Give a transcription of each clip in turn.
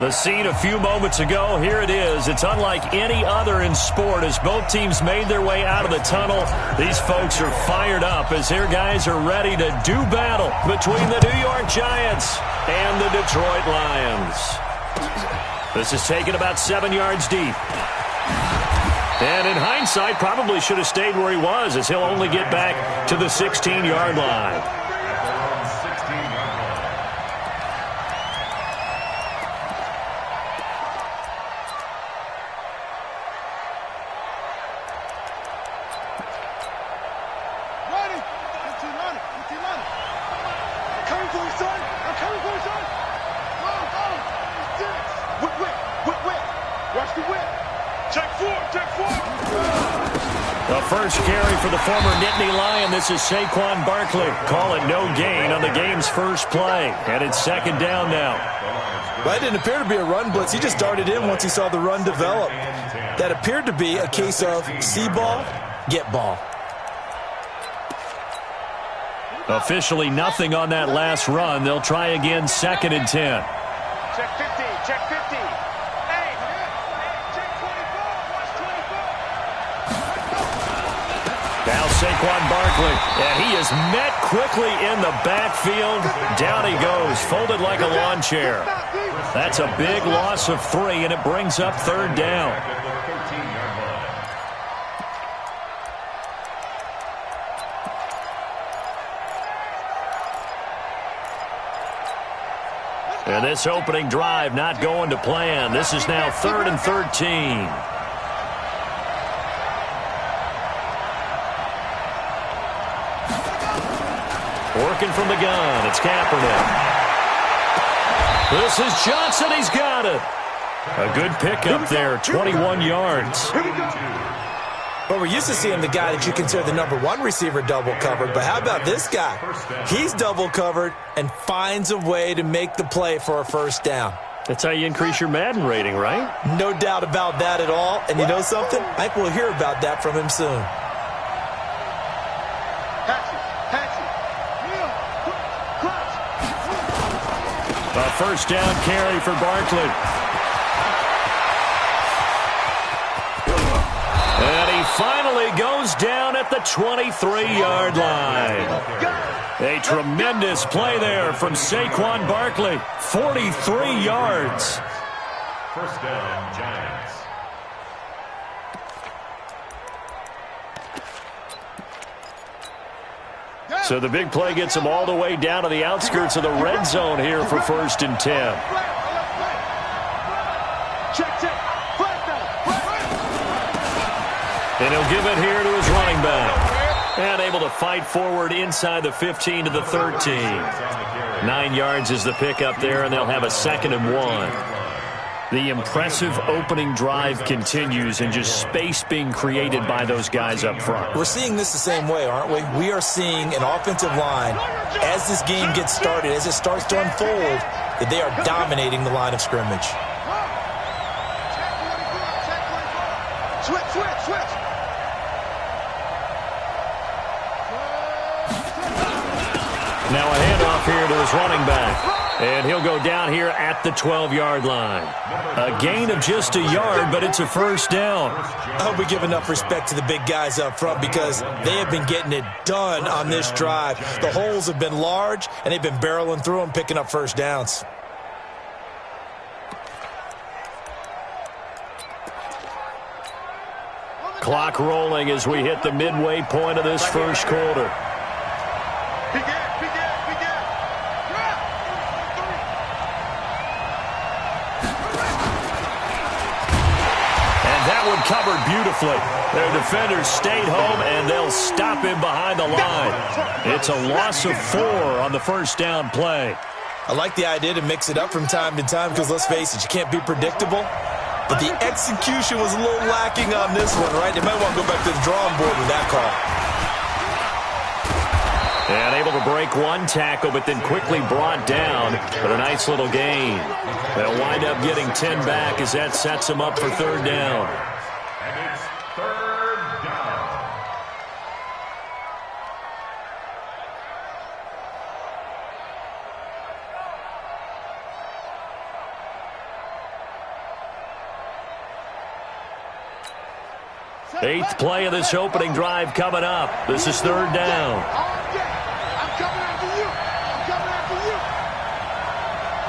The scene a few moments ago, here it is. It's unlike any other in sport as both teams made their way out of the tunnel. These folks are fired up as their guys are ready to do battle between the New York Giants and the Detroit Lions. This is taken about 7 yards deep. And in hindsight, probably should have stayed where he was as he'll only get back to the 16-yard line. The first carry for the former Nittany Lion. This is Saquon Barkley. Call it no gain on the game's first play. And it's second down now. Well, it didn't appear to be a run blitz. He just darted in once he saw the run develop. That appeared to be a case of see ball, get ball. Officially nothing on that last run. They'll try again, 2nd and 10. Check 50, check 50. Hey, check 24, watch 24. Now Saquon Barkley, and he is met quickly in the backfield. Down he goes, folded like a lawn chair. That's a big loss of 3, and it brings up 3rd down. And this opening drive not going to plan. This is now 3rd and 13. Working from the gun. It's Kaepernick. This is Johnson. He's got it. A good pickup there, 21 yards. But we're used to seeing the guy that you consider the #1 receiver double covered. But how about this guy? He's double covered and finds a way to make the play for a first down. That's how you increase your Madden rating, right? No doubt about that at all. And you know something? I think we'll hear about that from him soon. A first down carry for Barkley. And he finally goes down at the 23-yard line. A tremendous play there from Saquon Barkley. 43 yards. First down, Giants. So the big play gets him all the way down to the outskirts of the red zone here for 1st and 10. And he'll give it here to his running back. And able to fight forward inside the 15 to the 13. 9 yards is the pickup there, and they'll have a 2nd and 1. The impressive opening drive continues and just space being created by those guys up front. We're seeing this the same way, aren't we? We are seeing an offensive line, as this game gets started, as it starts to unfold, that they are dominating the line of scrimmage. Switch. Now a handoff here to his running back. And he'll go down here at the 12-yard line. A gain of just a yard, but it's a first down. I hope we give enough respect to the big guys up front because they have been getting it done on this drive. The holes have been large, and they've been barreling through them, picking up first downs. Clock rolling as we hit the midway point of this first quarter. Covered beautifully. Their defenders stayed home, and they'll stop him behind the line. It's a loss of 4 on the first down play. I like the idea to mix it up from time to time because, let's face it, you can't be predictable. But the execution was a little lacking on this one, right? They might want to go back to the drawing board with that call. And able to break one tackle, but then quickly brought down. But a nice little gain. They'll wind up getting 10 back as that sets them up for 3rd down. And it's 3rd down. 8th play of this opening drive coming up. This is 3rd down. I'm coming after you. I'm coming after you.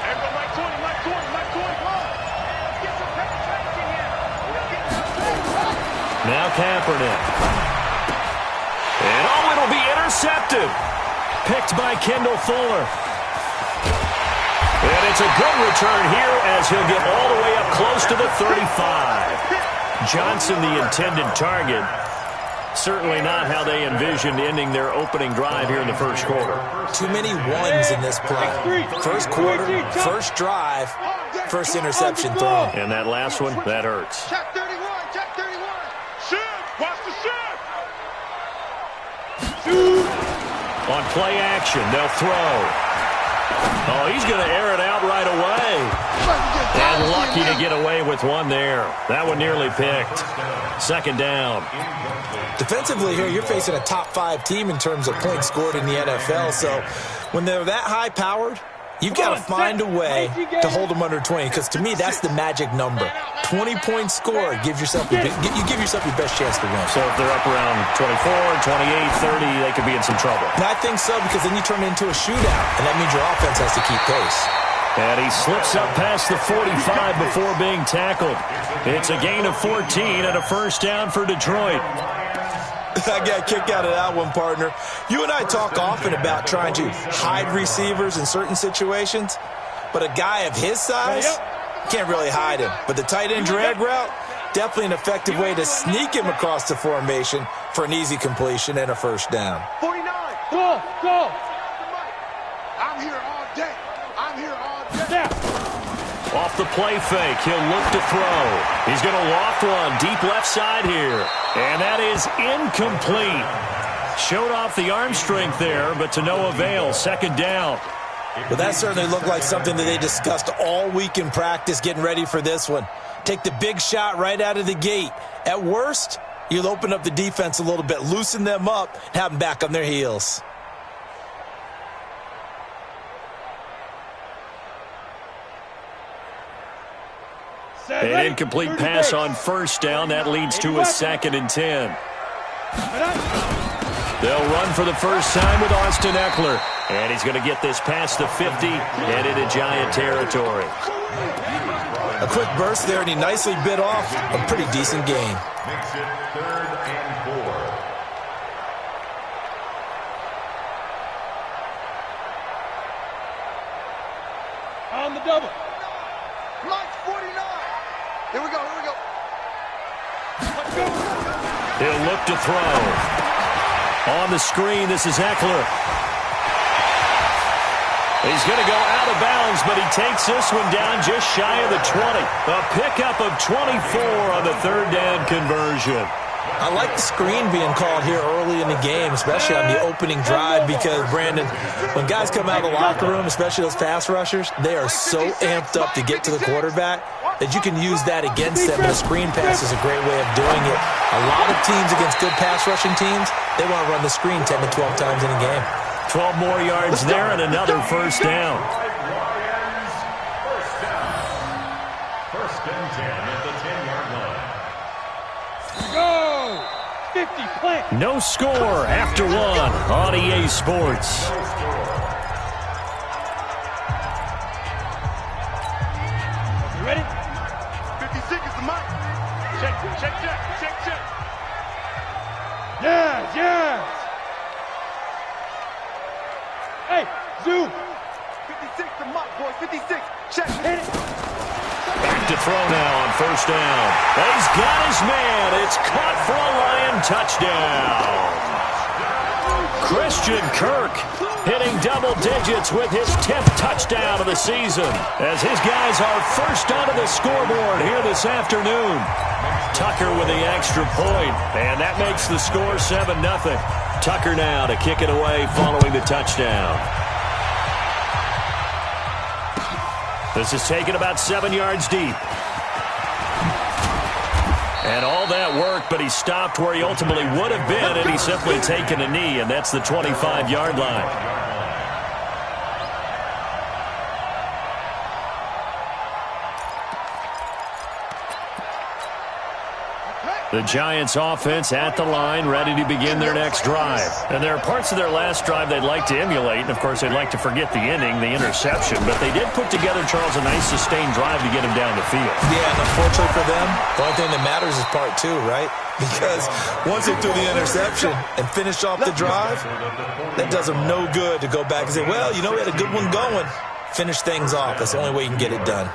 Everybody, Mike 20, Mike 20, Mike 20. Let's get some penetration here. Now Kaepernick. And it'll be intercepted. Picked by Kendall Fuller. And it's a good return here as he'll get all the way up close to the 35. Johnson, the intended target. Certainly not how they envisioned ending their opening drive here in the first quarter. Too many ones in this play. First quarter, first drive, first interception thrown. And that last one, that hurts. Check 31, check 31. Shoot, watch the shoot. On play action, they'll throw. Oh, he's going to air it out right away. And lucky to get away with one there. That one nearly picked. 2nd down. Defensively here, you're facing a top 5 team in terms of points scored in the NFL. So when they're that high-powered, you've got to find a way to hold them under 20. Because to me, that's the magic number. 20 points scored gives yourself you give yourself your best chance to win. So if they're up around 24, 28, 30, they could be in some trouble. And I think so, because then you turn it into a shootout, and that means your offense has to keep pace. And he slips up past the 45 before being tackled. It's a gain of 14 and a 1st down for Detroit. I got kicked out of that one, partner. You and I talk often about trying to hide receivers in certain situations, but a guy of his size can't really hide him. But the tight end drag route, definitely an effective way to sneak him across the formation for an easy completion and a 1st down. 49. Go. I'm here all day. I'm here all day. Off the play fake, he'll look to throw. He's going to loft one deep left side here. And that is incomplete. Showed off the arm strength there, but to no avail. 2nd down. Well, that certainly looked like something that they discussed all week in practice getting ready for this one. Take the big shot right out of the gate. At worst, you'll open up the defense a little bit, loosen them up, and have them back on their heels. An incomplete pass on 1st down. That leads to a 2nd and 10. They'll run for the first time with Austin Eckler. And he's going to get this past the 50 and into Giant territory. A quick burst there, and he nicely bit off a pretty decent gain. Makes it 3rd and 4. On the double. Mike 49. Here we go. Let's go. He'll look to throw. On the screen, this is Eckler. He's going to go out of bounds, but he takes this one down just shy of the 20. A pickup of 24 on the 3rd down conversion. I like the screen being called here early in the game, especially on the opening drive, because, Brandon, when guys come out of the locker room, especially those pass rushers, they are so amped up to get to the quarterback that you can use that against them. And a screen pass is a great way of doing it. A lot of teams against good pass rushing teams, they want to run the screen 10 to 12 times in a game. 12 more yards there and another 1st down. First and 10 at the 10-yard line. Go. 50 plant. No score after 1 on EA Sports. You ready? 56 is the mic. Check. Yes. Hey, zoom. 56 the mic, boys. 56. Check. Hit it. Back to throw now on 1st down. He's got his man. It's caught for a Lion touchdown. Christian Kirk hitting double digits with his 10th touchdown of the season as his guys are first onto the scoreboard here this afternoon. Tucker with the extra point, and that makes the score 7-0. Tucker now to kick it away following the touchdown. This is taken about 7 yards deep. And all that work, but he stopped where he ultimately would have been, and he's simply taken a knee, and that's the 25-yard line. The Giants offense at the line, ready to begin their next drive. And there are parts of their last drive they'd like to emulate, and of course they'd like to forget the inning, the interception, but they did put together, Charles, a nice sustained drive to get him down the field. Yeah, and unfortunately for them, the only thing that matters is part two, right? Because once they threw the interception and finished off the drive, that does them no good to go back and say, well, you know, we had a good one going. Finish things off. That's the only way you can get it done.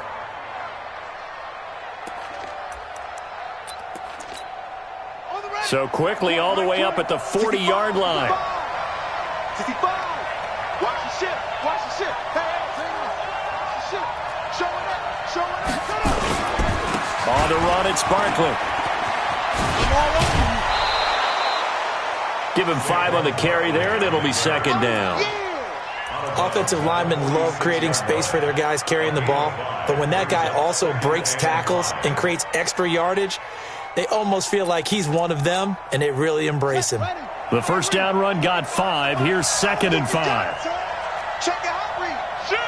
So quickly all the way up at the 40-yard line. 65. Watch the ship. Watch the ship. Hey, watch the ship. Showing up. Showing up. On the run, it's Barkley. Give him 5 on the carry there, and it'll be second down. Offensive linemen love creating space for their guys carrying the ball, but when that guy also breaks tackles and creates extra yardage, they almost feel like he's one of them, and they really embrace him. The first down run got 5. Here's 2nd and 5. Check your hot read. Shoot.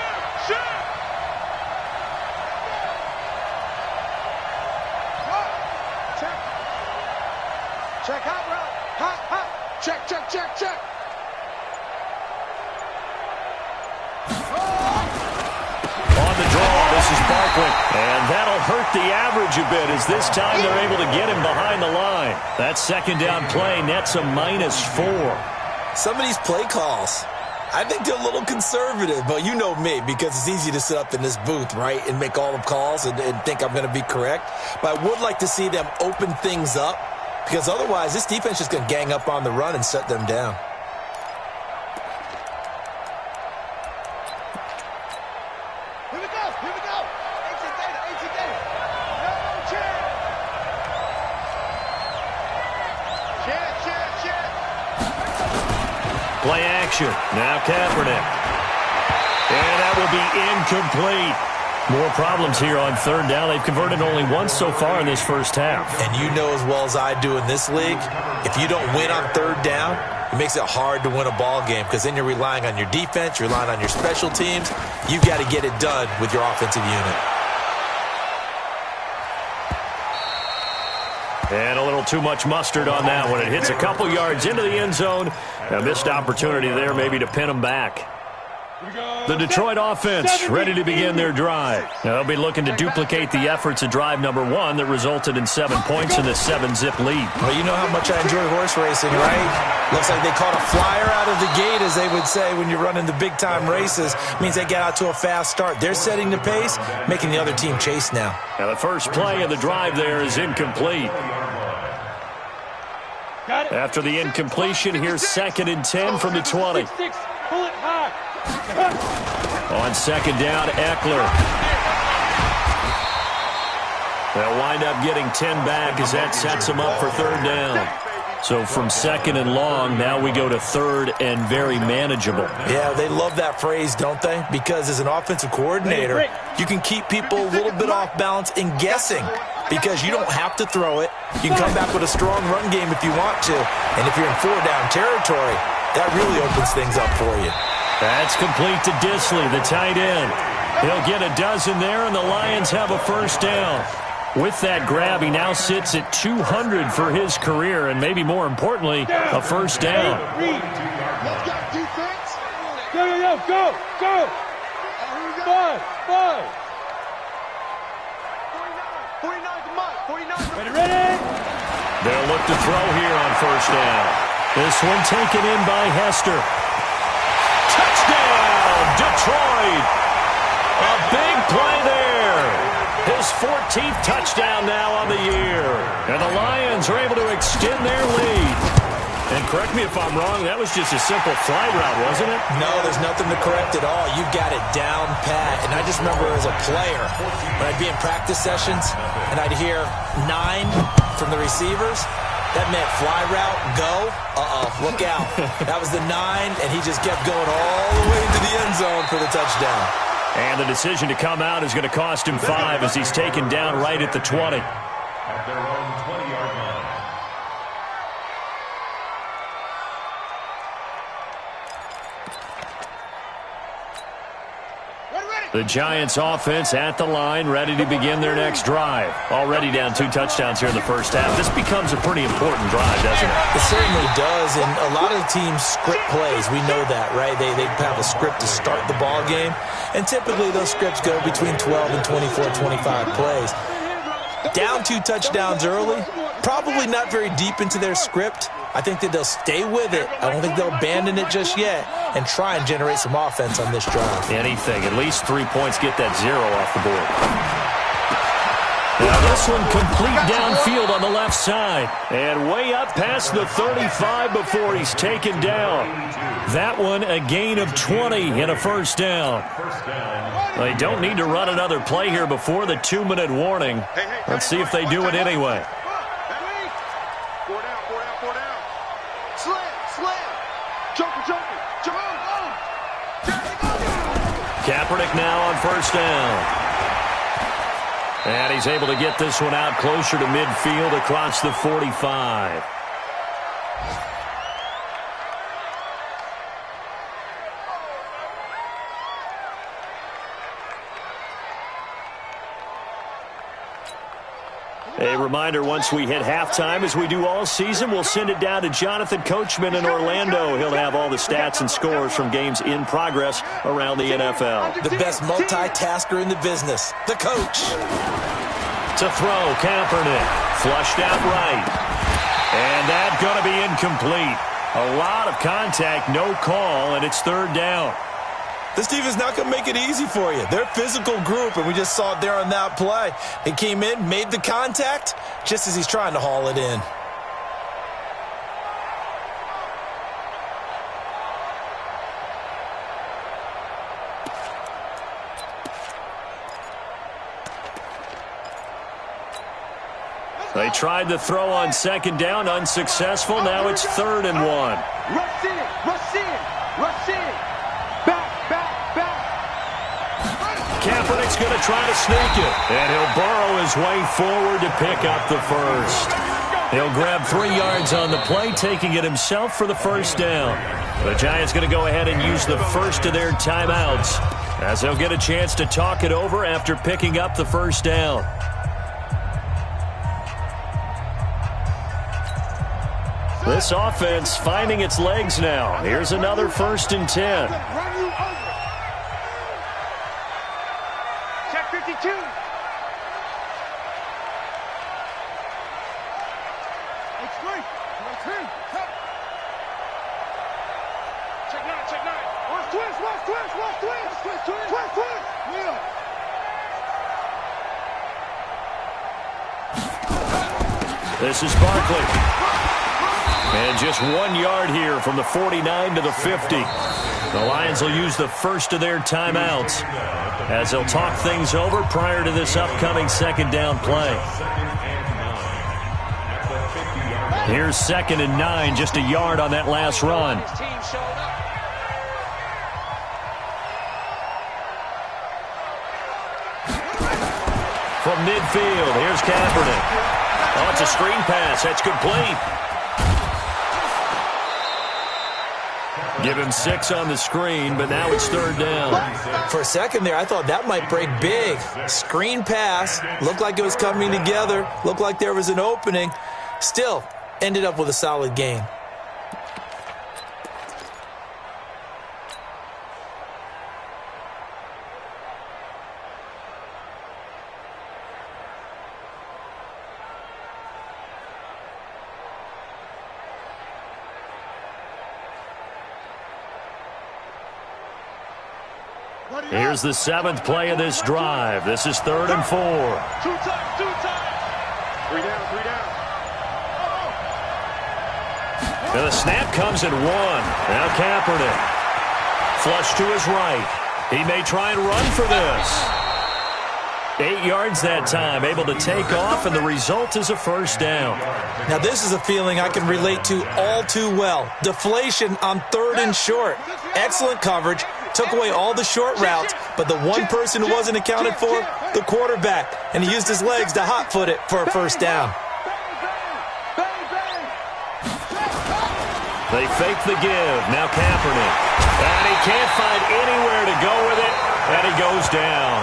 Check hot route. Hot. Check. On the draw, this is Barkley. And that'll hurt the average a bit as this time they're able to get him behind the line. That second down play nets a -4. Some of these play calls, I think they're a little conservative, but you know me, because it's easy to sit up in this booth, right, and make all the calls and think I'm going to be correct. But I would like to see them open things up, because otherwise this defense is going to gang up on the run and shut them down. Here we go. AT data. No, check. Play action. Now Kaepernick. And that will be incomplete. More problems here on third down. They've converted only once so far in this first half. And you know as well as I do in this league, if you don't win on third down, it makes it hard to win a ball game because then you're relying on your defense, you're relying on your special teams. You've got to get it done with your offensive unit. And a little too much mustard on that one. It hits a couple yards into the end zone. A missed opportunity there maybe to pin them back. The Detroit offense ready to begin their drive. Now, they'll be looking to duplicate the efforts of drive number 1 that resulted in 7 points in the 7-zip lead. Well, you know how much I enjoy horse racing, right? Looks like they caught a flyer out of the gate, as they would say when you're running the big-time races. Means they get out to a fast start. They're setting the pace, making the other team chase now. Now, the first play of the drive there is incomplete. After the incompletion, here's 2nd and 10 from the 20. Pull it high. On second down, Eckler. They'll wind up getting 10 back as that sets them up for third down. So from 2nd and long, now we go to 3rd and very manageable. Yeah, they love that phrase, don't they? Because as an offensive coordinator, you can keep people a little bit off balance and guessing because you don't have to throw it. You can come back with a strong run game if you want to. And if you're in 4-down territory, that really opens things up for you. That's complete to Disley, the tight end. He'll get a dozen there, and the Lions have a first down. With that grab, he now sits at 200 for his career, and maybe more importantly, a first down. Let's go, defense. Go. 5. 49 to Mike. 49 to Ready? They'll look to throw here on first down. This one taken in by Hester. Touchdown, Detroit. A big play there. His 14th touchdown now on the year. And the Lions are able to extend their lead. And correct me if I'm wrong, that was just a simple fly route, wasn't it? No, there's nothing to correct at all. You've got it down pat. And I just remember as a player, when I'd be in practice sessions and I'd hear 9 from the receivers, that meant fly route, go, look out. That was the 9, and he just kept going all the way into the end zone for the touchdown. And the decision to come out is going to cost him 5 as he's taken down right at the 20. At their own 20-yard line. Ready. The Giants offense at the line, ready to begin their next drive. Already down 2 touchdowns here in the first half. This becomes a pretty important drive, doesn't it? It certainly does, and a lot of the teams script plays. We know that, right? They have a script to start the ball game, and typically those scripts go between 12 and 24, 25 plays. Down 2 touchdowns early, probably not very deep into their script. I think that they'll stay with it. I don't think they'll abandon it just yet and try and generate some offense on this drive. Anything. At least 3 points, get that 0 off the board. Now this one complete downfield on the left side. And way up past the 35 before he's taken down. That one a gain of 20 and a first down. They don't need to run another play here before the 2-minute warning. Let's see if they do it anyway. Kaepernick now on first down. And he's able to get this one out closer to midfield across the 45. A reminder, once we hit halftime, as we do all season, we'll send it down to Jonathan Coachman in Orlando. He'll have all the stats and scores from games in progress around the NFL. The best multitasker in the business, the coach. To throw, Kaepernick. Flushed out right. And that's going to be incomplete. A lot of contact, no call, and it's third down. This defense not going to make it easy for you. They're a physical group, and we just saw it there on that play. He came in, made the contact, just as he's trying to haul it in. They tried the throw on second down, unsuccessful. Now it's 3rd and 1. Rush in, rush in, rush in. Kaepernick's going to try to sneak it, and he'll burrow his way forward to pick up the first. He'll grab 3 yards on the play, taking it himself for the first down. The Giants going to go ahead and use the first of their timeouts, as they'll get a chance to talk it over after picking up the first down. This offense finding its legs now. Here's another 1st and 10. Check 52. Check 9, check 9. Watch twist. Yeah. This is Barkley. And just 1 yard here from the 49 to the 50. The Lions will use the first of their timeouts as they'll talk things over prior to this upcoming second down play. Here's 2nd and 9, just a yard on that last run. From midfield, here's Kaepernick. Oh, it's a screen pass. That's complete. Give him 6 on the screen, but now it's 3rd down. For a second there, I thought that might break big. Screen pass. Looked like it was coming together. Looked like there was an opening. Still, ended up with a solid gain. Here's the 7th play of this drive. This is 3rd and 4. 2 times. 3 down. And the snap comes at 1. Now Kaepernick. Flush to his right. He may try and run for this. 8 yards that time, able to take off, and the result is a first down. Now this is a feeling I can relate to all too well. Deflation on 3rd and short. Excellent coverage. Took away all the short routes, but the one person who wasn't accounted for, the quarterback, and he used his legs to hot-foot it for a first down. They fake the give. Now Kaepernick. And he can't find anywhere to go with it. And he goes down.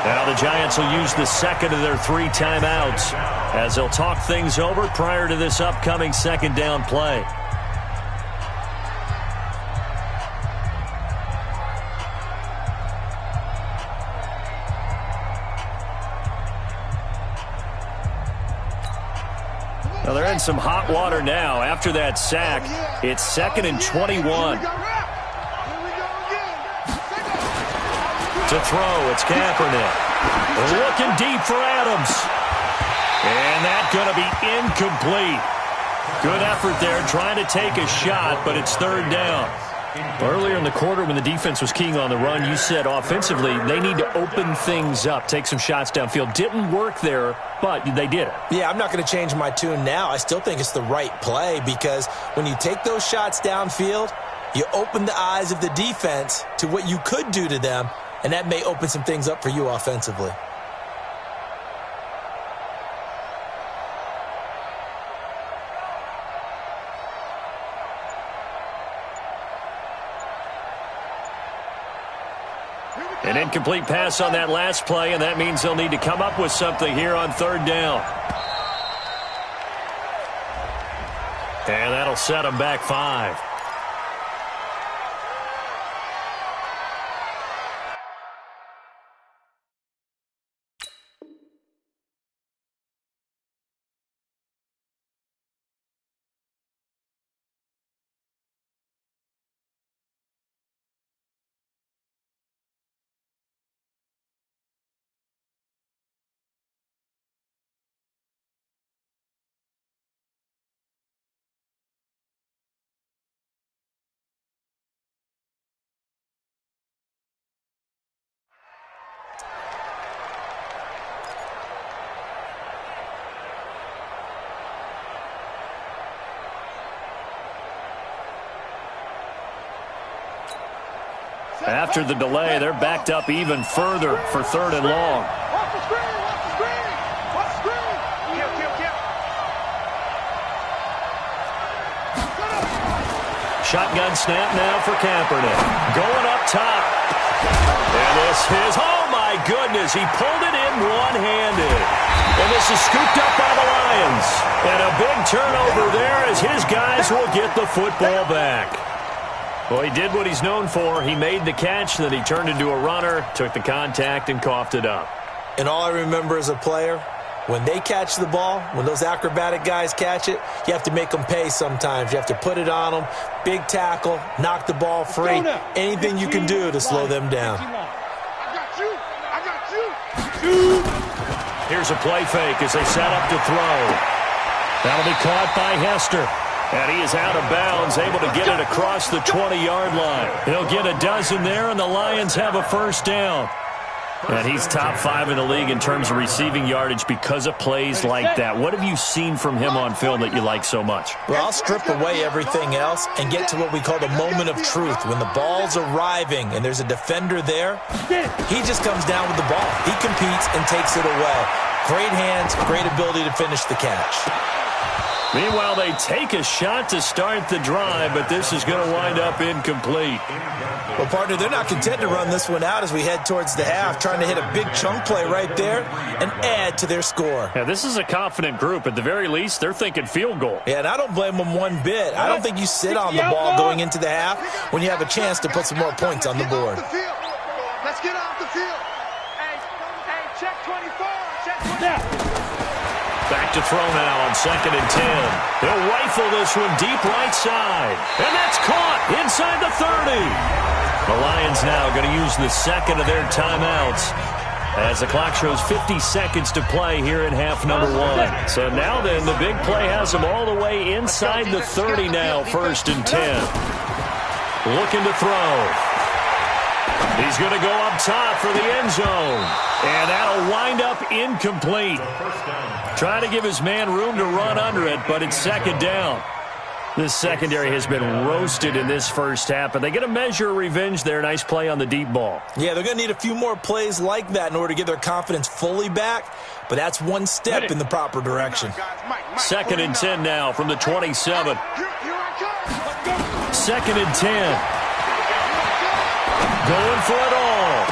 Now the Giants will use the second of their 3 timeouts as they'll talk things over prior to this upcoming second down play. Now they're in some hot water now. After that sack, it's 2nd and 21. To throw, it's Kaepernick. Looking deep for Adams. And that's going to be incomplete. Good effort there, trying to take a shot, but it's 3rd down. Earlier in the quarter when the defense was keying on the run, you said offensively they need to open things up, take some shots downfield. Didn't work there, but they did it. Yeah, I'm not going to change my tune now. I still think it's the right play because when you take those shots downfield, you open the eyes of the defense to what you could do to them, and that may open some things up for you offensively. An incomplete pass on that last play, and that means they'll need to come up with something here on 3rd down. And that'll set them back 5. After the delay, they're backed up even further for 3rd and long. Watch the screen! Watch the screen! Watch the screen! Kill. Shotgun snap now for Kaepernick. Going up top. And this is, oh my goodness, he pulled it in one-handed. And this is scooped up by the Lions. And a big turnover there as his guys will get the football back. Well, he did what he's known for. He made the catch, then he turned into a runner, took the contact, and coughed it up. And all I remember as a player, when they catch the ball, when those acrobatic guys catch it, you have to make them pay sometimes. You have to put it on them, big tackle, knock the ball free, anything you can do to slow them down. I got you. Here's a play fake as they set up to throw. That'll be caught by Hester. And he is out of bounds, able to get it across the 20-yard line. He'll get a dozen there, and the Lions have a 1st down. And he's top 5 in the league in terms of receiving yardage because of plays like that. What have you seen from him on film that you like so much? Well, I'll strip away everything else and get to what we call the moment of truth. When the ball's arriving and there's a defender there, he just comes down with the ball. He competes and takes it away. Great hands, great ability to finish the catch. Meanwhile, they take a shot to start the drive, but this is going to wind up incomplete. Well, partner, they're not content to run this one out as we head towards the half, trying to hit a big chunk play right there and add to their score. Yeah, this is a confident group. At the very least, they're thinking field goal. Yeah, and I don't blame them one bit. I don't think you sit on the ball going into the half when you have a chance to put some more points on the board. Let's get off the field. Hey, check 24. Check 24. Back to throw now on 2nd and 10. He'll rifle this one deep right side. And that's caught inside the 30. The Lions now going to use the second of their timeouts as the clock shows 50 seconds to play here in half number 1. So now then, the big play has them all the way inside the 30 now, 1st and 10. Looking to throw. He's going to go up top for the end zone. And that'll wind up incomplete. Trying to give his man room to run under it, but it's 2nd down. This secondary has been roasted in this first half, but they get a measure of revenge there. Nice play on the deep ball. Yeah, they're going to need a few more plays like that in order to get their confidence fully back, but that's one step in the proper direction. 2nd and 10 now from the 27. 2nd and 10. Going for it all.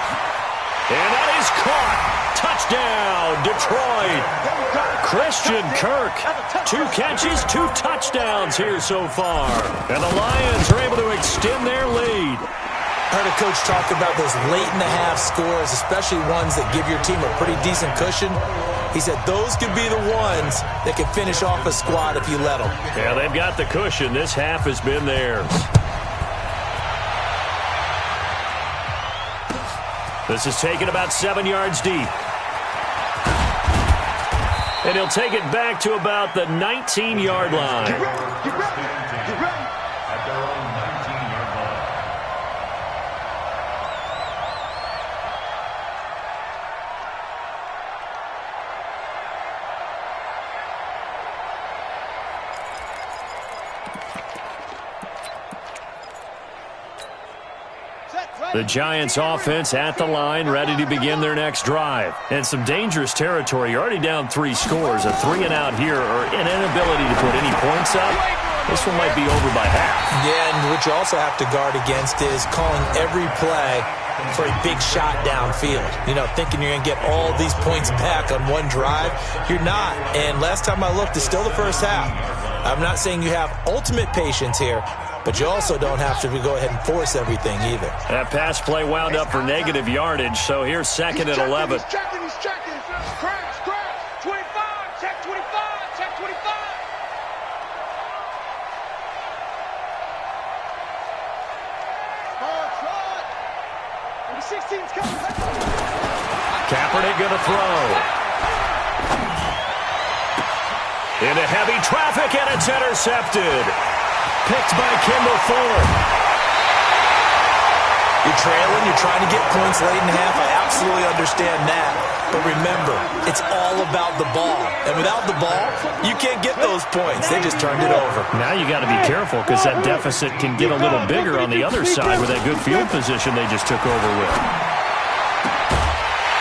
And that is caught. Touchdown, Detroit. Christian Kirk, 2 catches, 2 touchdowns here so far. And the Lions are able to extend their lead. I heard a coach talk about those late-in-the-half scores, especially ones that give your team a pretty decent cushion. He said those could be the ones that can finish off a squad if you let them. Yeah, they've got the cushion. This half has been theirs. This is taken about 7 yards deep. And he'll take it back to about the 19-yard line. Get ready. At their own 19-yard line. The Giants offense at the line, ready to begin their next drive. And some dangerous territory. You're already down 3 scores. A 3-and-out here or an inability to put any points up. This one might be over by half. Yeah, and what you also have to guard against is calling every play for a big shot downfield. You know, thinking you're going to get all these points back on one drive. You're not. And last time I looked, it's still the first half. I'm not saying you have ultimate patience here, but you also don't have to go ahead and force everything either. That pass play wound up for negative yardage, so here's 2nd and 11. He's checking. Crash. 25. Check 25. Check 25. Number 16's coming. Kaepernick going to throw. Into heavy traffic, and it's intercepted. Picked by Kendall Ford. You're trailing, you're trying to get points late in the half. I absolutely understand that. But remember, it's all about the ball. And without the ball, you can't get those points. They just turned it over. Now you got to be careful because that deficit can get a little bigger on the other side with that good field position they just took over with.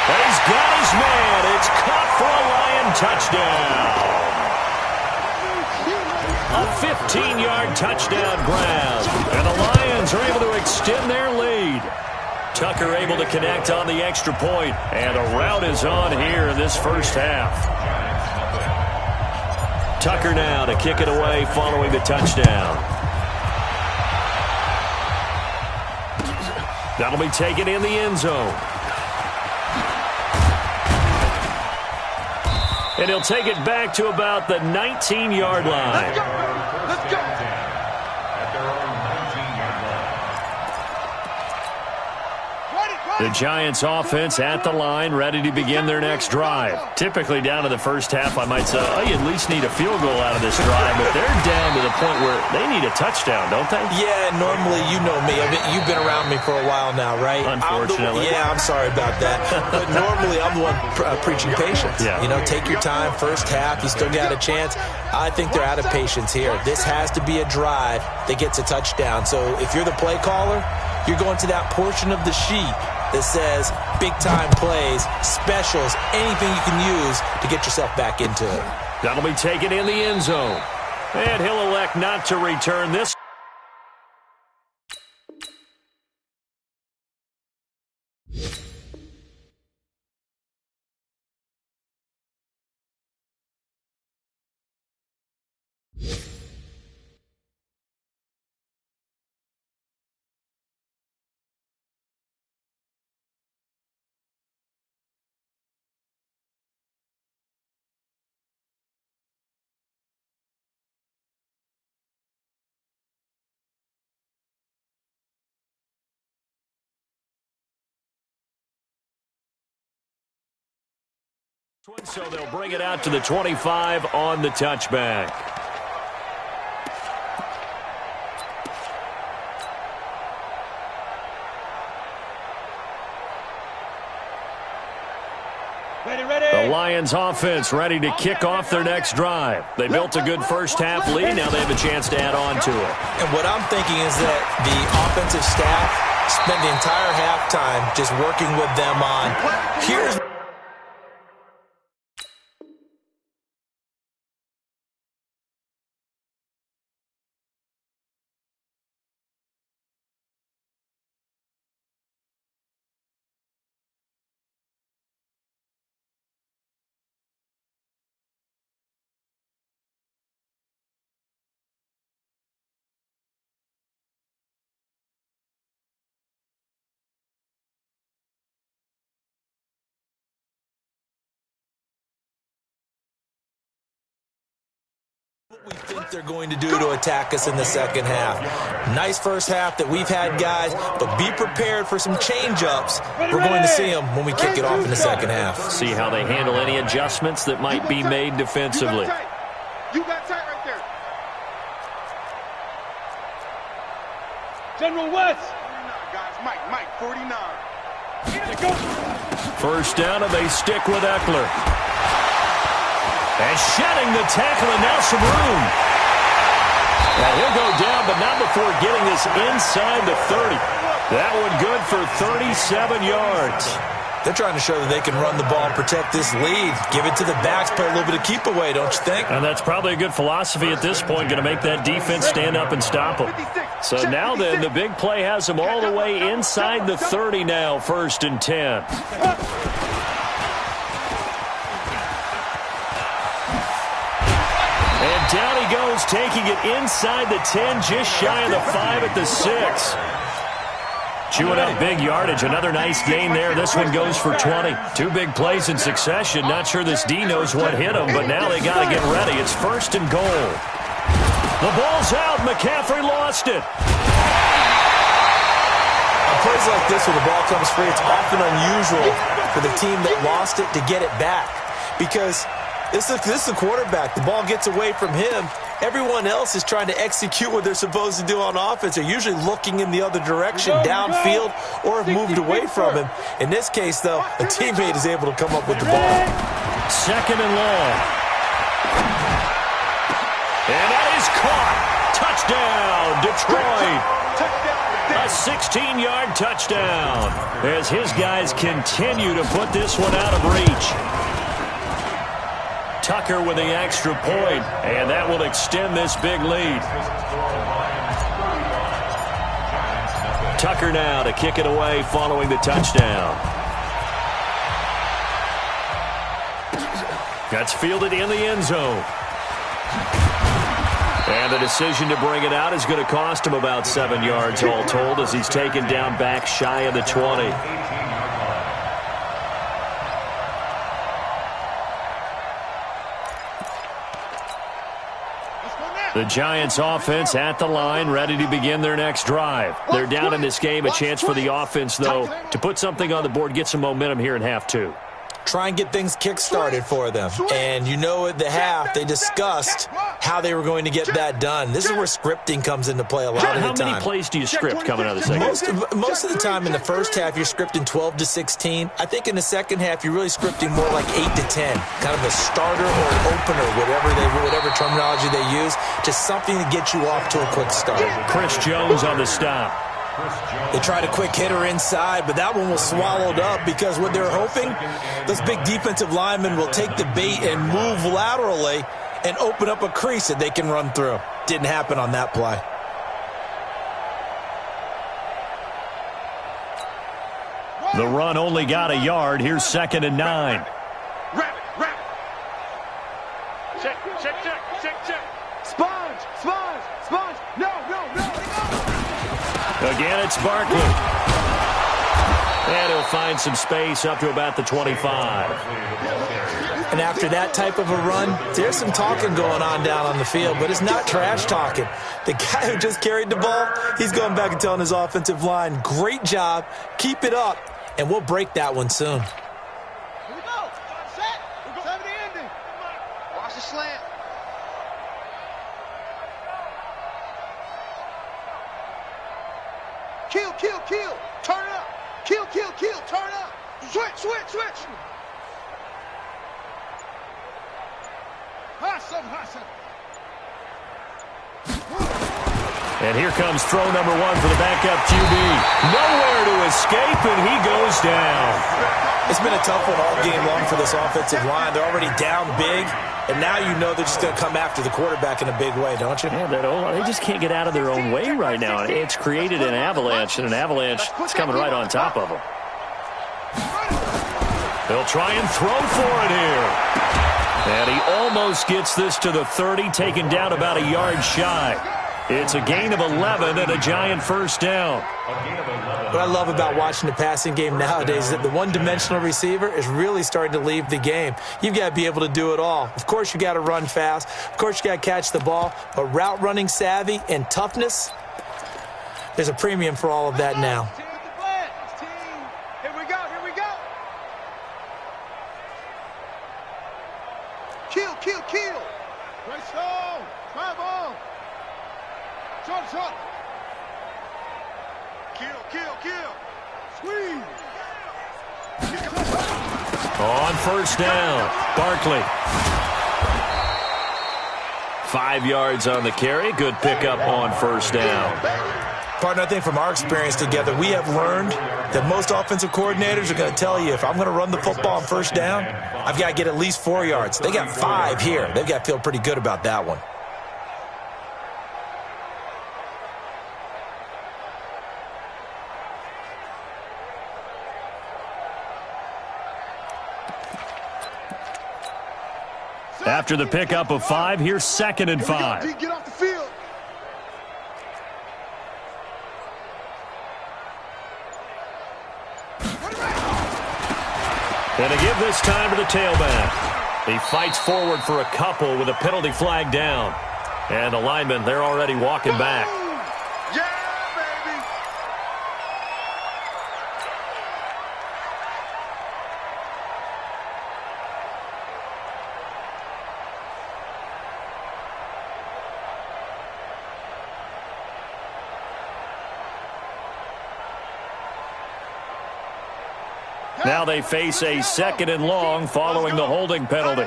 But he's got his man. It's caught for a Lion touchdown. A 15-yard touchdown grab. And the Lions are able to extend their lead. Tucker able to connect on the extra point. And a rout is on here in this first half. Tucker now to kick it away following the touchdown. That'll be taken in the end zone. And he'll take it back to about the 19-yard line. Let's go. At their own 19-yard line. The Giants offense at the line, ready to begin their next drive. Typically down to the first half, I might say, oh, you at least need a field goal out of this drive, but they're down to the point where they need a touchdown, don't they? Yeah, normally, you know me. You've been around me for a while now, right? Unfortunately. I'm sorry about that. But normally, I'm the one preaching patience. Yeah. You know, take your time, first half, you still got a chance. I think they're out of patience here. This has to be a drive that gets a touchdown. So if you're the play caller, you're going to that portion of the sheet that says big-time plays, specials, anything you can use to get yourself back into it. That'll be taken in the end zone. And he'll elect not to return this. So they'll bring it out to the 25 on the touchback. The Lions offense ready to kick off their next drive. They built a good first half lead. Now they have a chance to add on to it. And what I'm thinking is that the offensive staff spent the entire halftime just working with them on, here's we think they're going to do to attack us in the second half. Nice first half that we've had, guys, but be prepared for some change-ups. We're going to see them when we kick it off in the second half. See how they handle any adjustments that might be made defensively. You got tight right there. General West. 49, guys. Mike, 49. First down, and they stick with Eckler. And shedding the tackle, and now some room. Now he'll go down, but not before getting this inside the 30. That one good for 37 yards. They're trying to show that they can run the ball and protect this lead. Give it to the backs, play a little bit of keep away, don't you think? And that's probably a good philosophy at this point, going to make that defense stand up and stop them. So now then, the big play has them all the way inside the 30 now, 1st and 10. And down he goes, taking it inside the 10, just shy of the 5 at the 6. Chewing up big yardage. Another nice gain there. This one goes for 20. 2 big plays in succession. Not sure this D knows what hit him, but now they got to get ready. It's 1st and goal. The ball's out. McCaffrey lost it. On plays like this where the ball comes free, it's often unusual for the team that lost it to get it back. Because this is the quarterback. The ball gets away from him. Everyone else is trying to execute what they're supposed to do on offense. They're usually looking in the other direction, downfield, or have moved away from him. In this case, though, a teammate is able to come up with the ball. 2nd and long. And that is caught. Touchdown, Detroit. A 16-yard touchdown as his guys continue to put this one out of reach. Tucker with the extra point, and that will extend this big lead. Tucker now to kick it away following the touchdown. That's fielded in the end zone. And the decision to bring it out is going to cost him about 7 yards all told as he's taken down back shy of the 20. The Giants offense at the line, ready to begin their next drive. They're down in this game. A chance for the offense, though, to put something on the board, get some momentum here in half 2. Try and get things kick-started for them. And you know at the half, they discussed how they were going to get that done. This is where scripting comes into play a lot of the time. How many plays do you script coming out of the second? Most of the time in the first half, you're scripting 12 to 16. I think in the second half, you're really scripting more like 8 to 10. Kind of a starter or an opener, whatever terminology they use. Just something to get you off to a quick start. Chris Jones on the stop. They tried a quick hitter inside, but that one was swallowed up because what they're hoping, those big defensive linemen will take the bait and move laterally and open up a crease that they can run through. Didn't happen on that play. The run only got a yard. Here's 2nd and 9. Rabbit. Check. Sponge. No. Again, it's Barkley. And he'll find some space up to about the 25. And after that type of a run, there's some talking going on down on the field, but it's not trash talking. The guy who just carried the ball, he's going back and telling his offensive line, great job, keep it up, and we'll break that one soon. Here we go. Set. Time to end it. Watch the slant. Kill. Turn it up. Kill. Turn up. Switch. Hot something. And here comes throw number 1 for the backup QB. Nowhere to escape, and he goes down. It's been a tough one all game long for this offensive line. They're already down big, and now you know they're just going to come after the quarterback in a big way, don't you? Yeah, they just can't get out of their own way right now. It's created an avalanche, and an avalanche is coming right on top of them. They'll try and throw for it here. And he almost gets this to the 30, taken down about a yard shy. It's a gain of 11 and a Giant first down. What I love about watching the passing game nowadays is that the one-dimensional receiver is really starting to leave the game. You've got to be able to do it all. Of course, you got to run fast. Of course, you got to catch the ball. But route running savvy and toughness, there's a premium for all of that now. Here we go, here we go. Kill, kill, kill. Right side. Travel. Shot, shot. Kill, kill, kill. Squeeze. On first down, Barkley. 5 yards on the carry. Good pickup on first down. Partner, I think from our experience together, we have learned that most offensive coordinators are going to tell you, if I'm going to run the football on first down, I've got to get at least 4 yards. They got 5 here. They've got to feel pretty good about that one. After the pickup of 5, here's 2nd and 5. Get off the field. And to give this time to the tailback. He fights forward for a couple with a penalty flag down. And the linemen, they're already walking back. Yeah, baby. Now they face a 2nd and long following the holding penalty.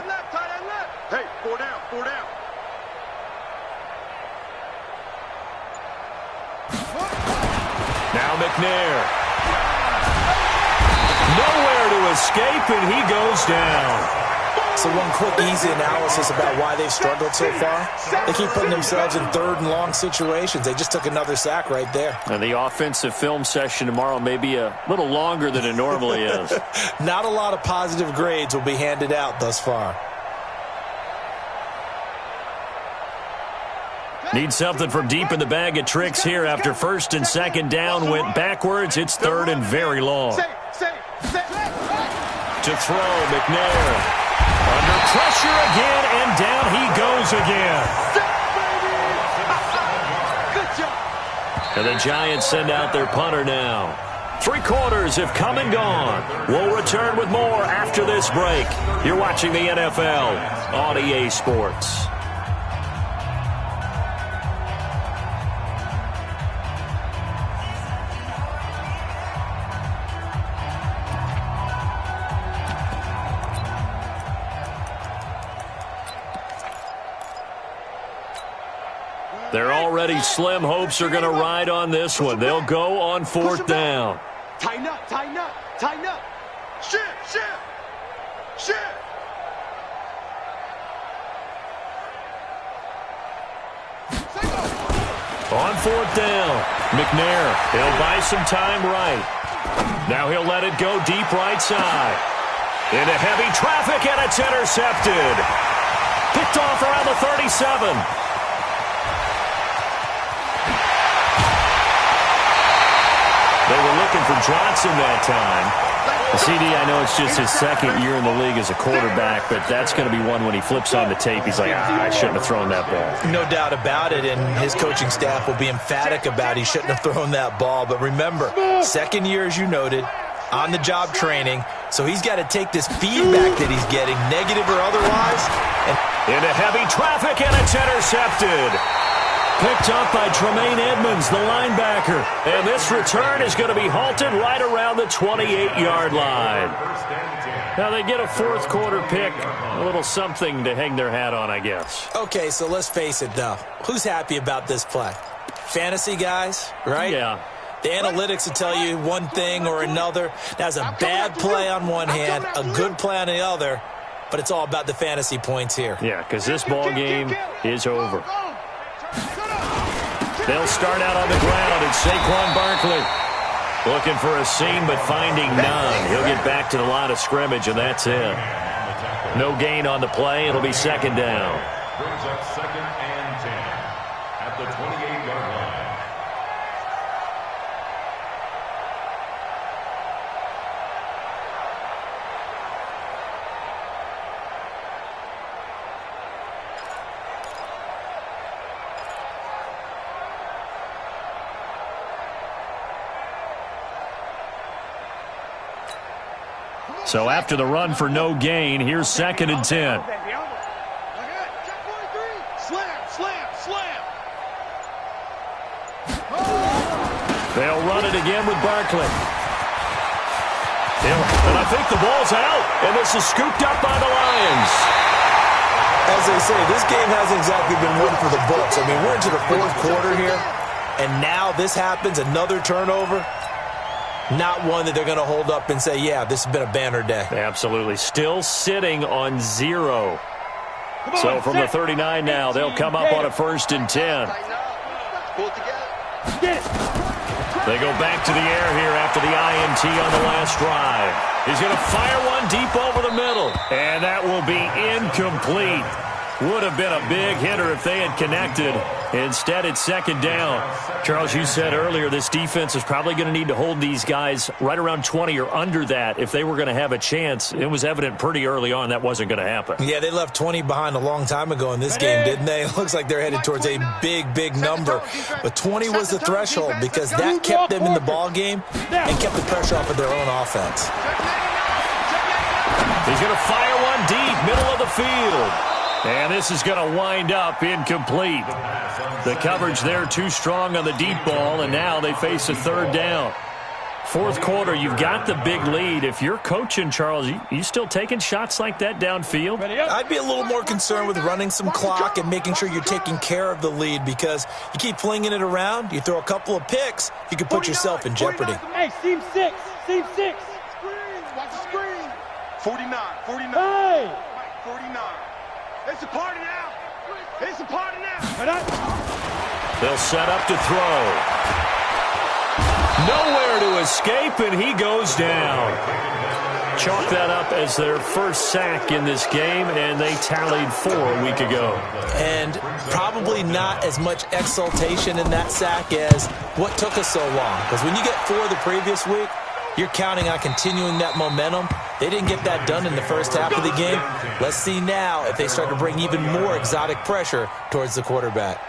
Hey, 4 down, 4 down. Now McNair. Nowhere to escape, and he goes down. So one quick, easy analysis about why they've struggled so far. They keep putting themselves in 3rd and long situations. They just took another sack right there. And the offensive film session tomorrow may be a little longer than it normally is. Not a lot of positive grades will be handed out thus far. Need something from deep in the bag of tricks here after 1st and 2nd down went backwards. It's 3rd and very long. To throw, McNair. Under pressure again, and down he goes again. Good job. And the Giants send out their punter now. 3 quarters have come and gone. We'll return with more after this break. You're watching the NFL on EA Sports. They're already slim hopes are going to ride on this one. They'll go on 4th down. Tighten up, tighten up, tighten up. Shift, shift, shift. On 4th down, McNair, he'll buy some time right. Now he'll let it go deep right side. Into heavy traffic, and it's intercepted. Picked off around the 37. They were looking for Johnson that time. CD, I know it's just his 2nd year in the league as a quarterback, but that's going to be one when he flips on the tape. He's like, I shouldn't have thrown that ball. No doubt about it, and his coaching staff will be emphatic about he shouldn't have thrown that ball. But remember, 2nd year, as you noted, on-the-job training, so he's got to take this feedback that he's getting, negative or otherwise. Into heavy traffic, and it's intercepted. Picked up by Tremaine Edmonds, the linebacker. And this return is going to be halted right around the 28-yard line. Now they get a 4th quarter pick. A little something to hang their hat on, I guess. Okay, so let's face it, though. Who's happy about this play? Fantasy guys, right? Yeah. The analytics will tell you one thing or another. That's a bad play on one hand, a good play on the other, but it's all about the fantasy points here. Yeah, because this ball game is over. They'll start out on the ground, and Saquon Barkley looking for a seam, but finding none. He'll get back to the line of scrimmage, and that's it. No gain on the play. It'll be 2nd down. Brings up 2nd and 10. At at the 28-yard line. So after the run for no gain, here's 2nd and 10. Slam, slam, slam. They'll run it again with Barkley. And I think the ball's out, and this is scooped up by the Lions. As they say, this game hasn't exactly been one for the books. I mean, we're into the 4th quarter here, and now this happens, another turnover. Not one that they're going to hold up and say, yeah, this has been a banner day. Absolutely. Still sitting on 0. So from the 39 now, they'll come up on a 1st and 10. They go back to the air here after the INT on the last drive. He's going to fire one deep over the middle. And that will be incomplete. Would have been a big hitter if they had connected. Instead, it's 2nd down. Charles, you said earlier this defense is probably going to need to hold these guys right around 20 or under that if they were going to have a chance. It was evident pretty early on that wasn't going to happen. Yeah, they left 20 behind a long time ago in this game, didn't they? It looks like they're headed towards a big, big number. But 20 was the threshold because that kept them in the ball game and kept the pressure off of their own offense. He's going to fire one deep, middle of the field. And this is going to wind up incomplete. The coverage there too strong on the deep ball, and now they face a 3rd down. 4th quarter, you've got the big lead. If you're coaching, Charles, you still taking shots like that downfield? I'd be a little more concerned with running some clock and making sure you're taking care of the lead because you keep flinging it around, you throw a couple of picks, you can put yourself in jeopardy. Hey, seam 6, seam 6. Watch the screen. 49, 49. Hey! 49. It's a party now. It's a party now. They'll set up to throw. Nowhere to escape, and he goes down. Chalk that up as their first sack in this game, and they tallied 4 a week ago. And probably not as much exultation in that sack as what took us so long. Because when you get 4 the previous week, you're counting on continuing that momentum. They didn't get that done in the first half of the game. Let's see now if they start to bring even more exotic pressure towards the quarterback.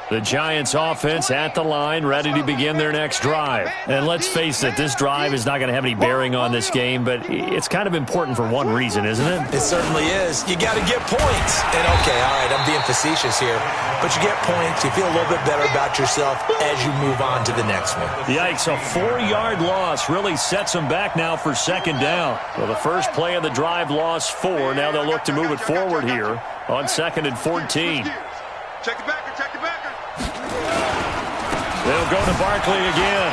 The Giants offense at the line, ready to begin their next drive. And let's face it, this drive is not going to have any bearing on this game, but it's kind of important for one reason, isn't it? It certainly is. You got to get points. And okay, all right, I'm being facetious here, but you get points, you feel a little bit better about yourself as you move on to the next one. Yikes, a 4-yard loss really sets them back now for 2nd down. Well, the first play of the drive lost 4. Now they'll look to move it forward here on 2nd and 14. Check the backer, check the backer. They'll go to Barkley again.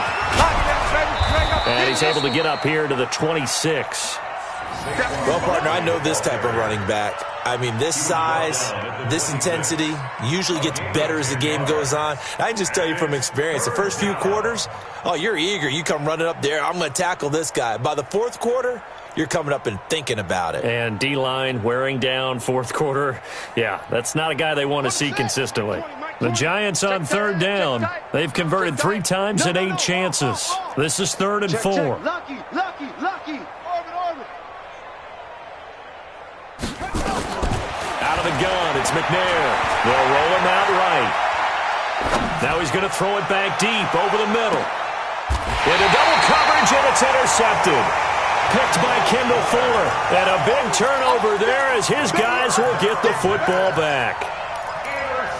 And he's able to get up here to the 26. Well, partner, I know this type of running back. I mean, this size, this intensity usually gets better as the game goes on. I can just tell you from experience, the first few quarters, oh, you're eager. You come running up there, I'm going to tackle this guy. By the 4th quarter, you're coming up and thinking about it. And D-line wearing down 4th quarter. Yeah, that's not a guy they want to see consistently. The Giants on 3rd down. They've converted 3 times and 8 chances. This is 3rd and 4. Lucky. Orbit. Out of the gun, it's McNair. They'll roll him out right. Now he's going to throw it back deep over the middle. Into double coverage, and it's intercepted. Picked by Kendall Fuller. And a big turnover there as his guys will get the football back.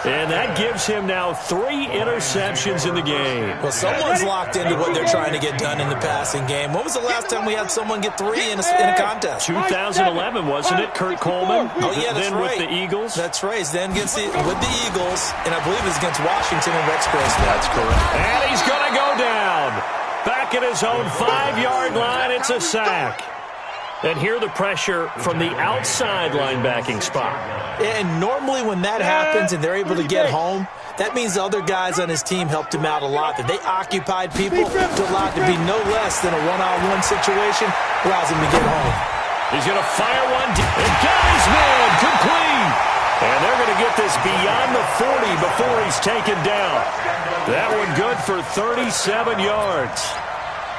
And that gives him now 3 interceptions in the game. Well, someone's locked into what they're trying to get done in the passing game. When was the last time we had someone get 3 in a contest? 2011, wasn't it? Kurt Coleman? Oh, yeah, that's then right. with the Eagles? That's right. Then with the Eagles, and I believe it was against Washington and Rex Grossman. That's correct. And he's going to go down. Back at his own 5-yard line, it's a sack. And here the pressure from the outside linebacking spot. And normally when that happens and they're able to get home, that means the other guys on his team helped him out a lot. That they occupied people to allow it to be no less than a one-on-one situation, allows him to get home. He's going to fire one deep. And got his man complete. And they're going to get this beyond the 40 before he's taken down. That one good for 37 yards.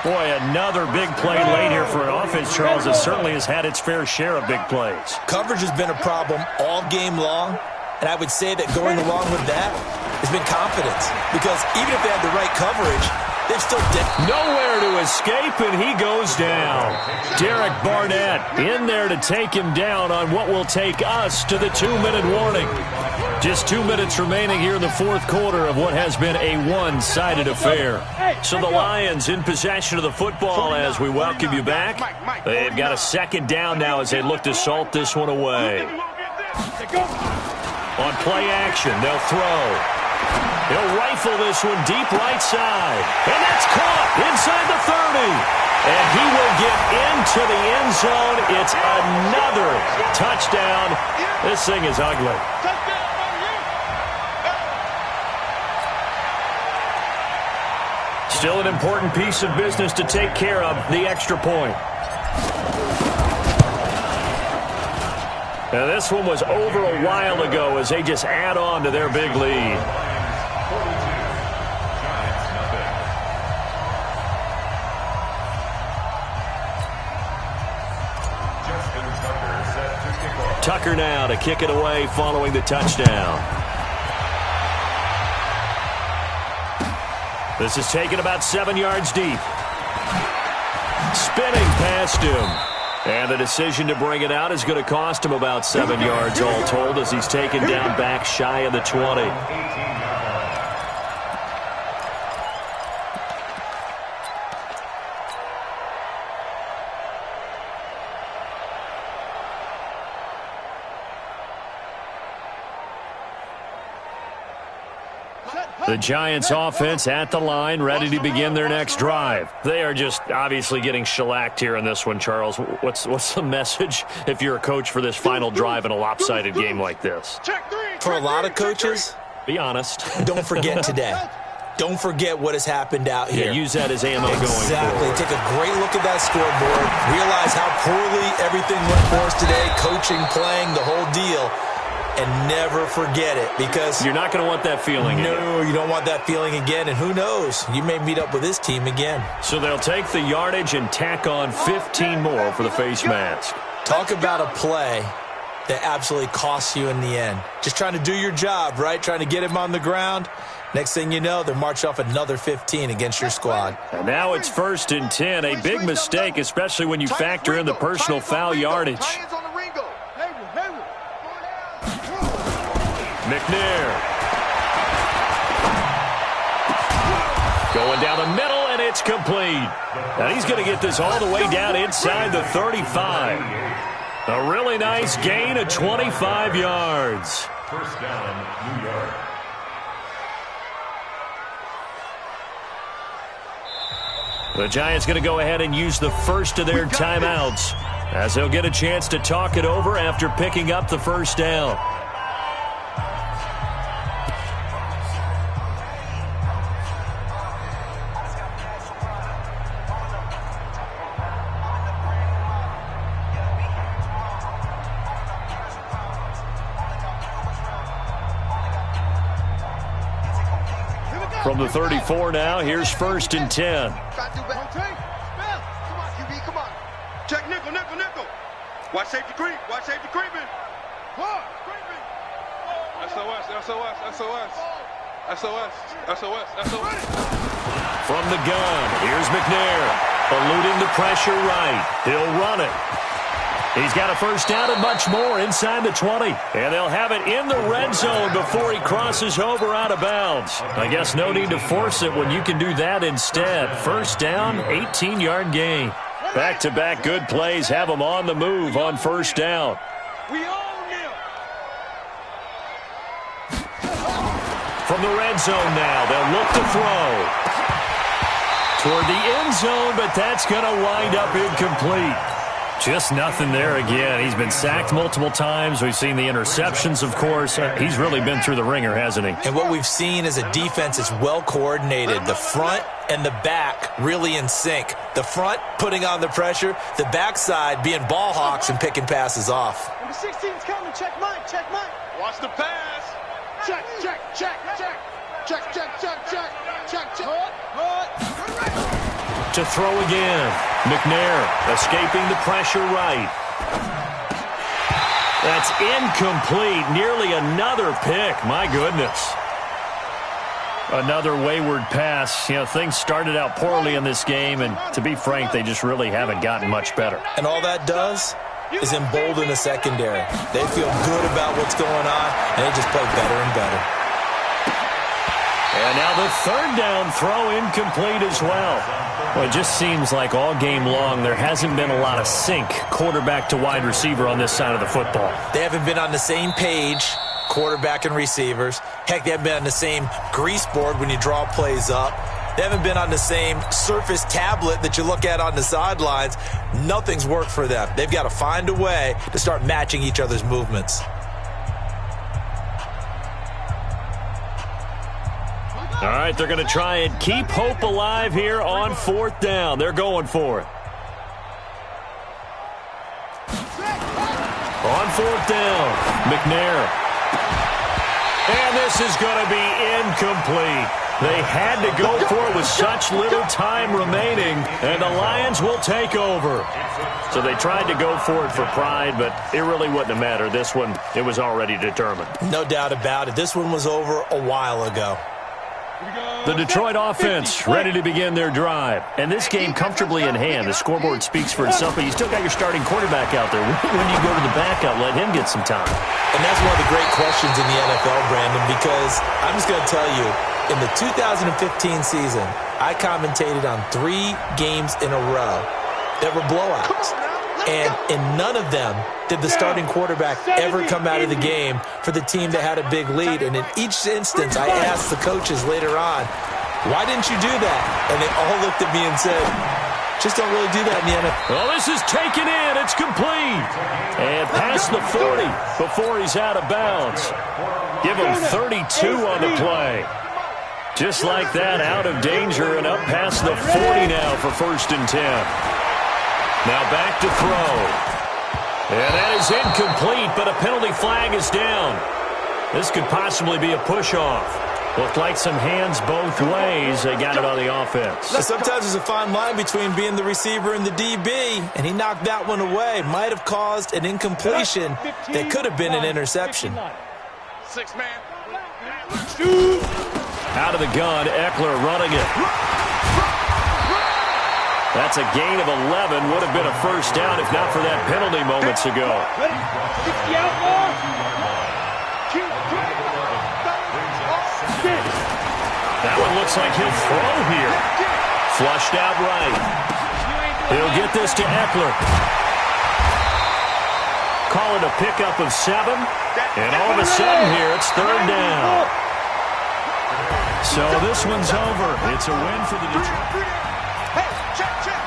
Boy, another big play late here for an offense, Charles, that certainly has had its fair share of big plays. Coverage has been a problem all game long, and I would say that going along with that has been confidence. Because even if they had the right coverage, they've still nowhere to escape, and he goes down. Derek Barnett in there to take him down on what will take us to the 2-minute warning. Just 2 minutes remaining here in the fourth quarter of what has been a one-sided affair. So the Lions in possession of the football as we welcome you back. They've got a second down now as they look to salt this one away. On play action, they'll throw. He'll rifle this one deep right side. And that's caught inside the 30. And he will get into the end zone. It's another touchdown. This thing is ugly. Still an important piece of business to take care of, the extra point. Now this one was over a while ago as they just add on to their big lead. Tucker now to kick it away following the touchdown. This is taken about 7 yards deep. Spinning past him. And the decision to bring it out is going to cost him about 7 yards all told as he's taken down back shy of the 20. The Giants offense at the line, ready to begin their next drive. They are just obviously getting shellacked here in this one, Charles. What's the message if you're a coach for this final drive in a lopsided game like this? For a lot of coaches, be honest. Don't forget today. Don't forget what has happened out here. Yeah, use that as ammo going forward. Exactly. Take a great look at that scoreboard. Realize how poorly everything went for us today. Coaching, playing, the whole deal. And never forget it, because you're not going to want that feeling again. No, you don't want that feeling again, and who knows? You may meet up with this team again. So they'll take the yardage and tack on 15 more for the face mask. Talk about a play that absolutely costs you in the end. Just trying to do your job, right? Trying to get him on the ground. Next thing you know, they're march off another 15 against your squad. And now it's 1st and 10. A big mistake, especially when you factor in the personal foul yardage. McNair. Going down the middle, and it's complete. And he's going to get this all the way down inside the 35. A really nice gain of 25 yards. First down, New York. The Giants going to go ahead and use the first of their timeouts as they'll get a chance to talk it over after picking up the first down. From the 34 now, here's 1st and 10. Come on, QB, come on. Check nickel, nickel, nickel. Watch safety creep, watch safety creeping. SOS, SOS, SOS. SOS, SOS, SOS. From the gun, here's McNair. Eluding the pressure right. He'll run it. He's got a first down and much more inside the 20. And they'll have it in the red zone before he crosses over out of bounds. I guess no need to force it when you can do that instead. First down, 18-yard gain. Back-to-back good plays have them on the move on first down. We own him. From the red zone now, they'll look to throw. Toward the end zone, but that's going to wind up incomplete. Just nothing there again. He's been sacked multiple times. We've seen the interceptions, of course. He's really been through the ringer, hasn't he? And what we've seen is a defense that's well coordinated. The front and the back really in sync. The front putting on the pressure, the backside being ball hawks and picking passes off. Number 16's coming. Check Mike. Check Mike. Watch the pass. Check, check, check, check. Check, check, check, check. Check, check. To throw again. McNair escaping the pressure right. That's incomplete. Nearly another pick. My goodness. Another wayward pass. You know, things started out poorly in this game, and to be frank, they just really haven't gotten much better. And all that does is embolden the secondary. They feel good about what's going on, and they just play better and better. And now the third down throw incomplete as well. Well, it just seems like all game long there hasn't been a lot of sync quarterback to wide receiver on this side of the football. They haven't been on the same page, quarterback and receivers. Heck, they haven't been on the same grease board when you draw plays up. They haven't been on the same surface tablet that you look at on the sidelines. Nothing's worked for them. They've got to find a way to start matching each other's movements. All right, they're going to try and keep hope alive here on fourth down. They're going for it. On fourth down, McNair. And this is going to be incomplete. They had to go for it with such little time remaining, and the Lions will take over. So they tried to go for it for pride, but it really wouldn't have mattered. This one, it was already determined. No doubt about it. This one was over a while ago. The Detroit offense ready to begin their drive. And this game comfortably in hand. The scoreboard speaks for itself, but you still got your starting quarterback out there. When you go to the backup, let him get some time. And that's one of the great questions in the NFL, Brandon, because I'm just going to tell you, in the 2015 season, I commentated on 3 games in a row that were blowouts. And in none of them did the starting quarterback ever come out of the game for the team that had a big lead. And in each instance, I asked the coaches later on, why didn't you do that? And they all looked at me and said, just don't really do that in the NFL. Well, this is taken in. It's complete. And past the 40 before he's out of bounds. Give him 32 on the play. Just like that, out of danger and up past the 40 now for 1st and 10. Now back to throw. And that is incomplete, but a penalty flag is down. This could possibly be a push-off. Looked like some hands both ways. They got it on the offense. Now, sometimes there's a fine line between being the receiver and the DB, and he knocked that one away. Might have caused an incompletion that could have been an interception. 6-man. Out of the gun, Eckler running it. That's a gain of 11. Would have been a first down if not for that penalty moments ago. That one looks like he'll throw here. Flushed out right. He'll get this to Eckler. Call it a pickup of 7. And all of a sudden here, it's 3rd down. So this one's over. It's a win for the Detroit. Hey, check, check.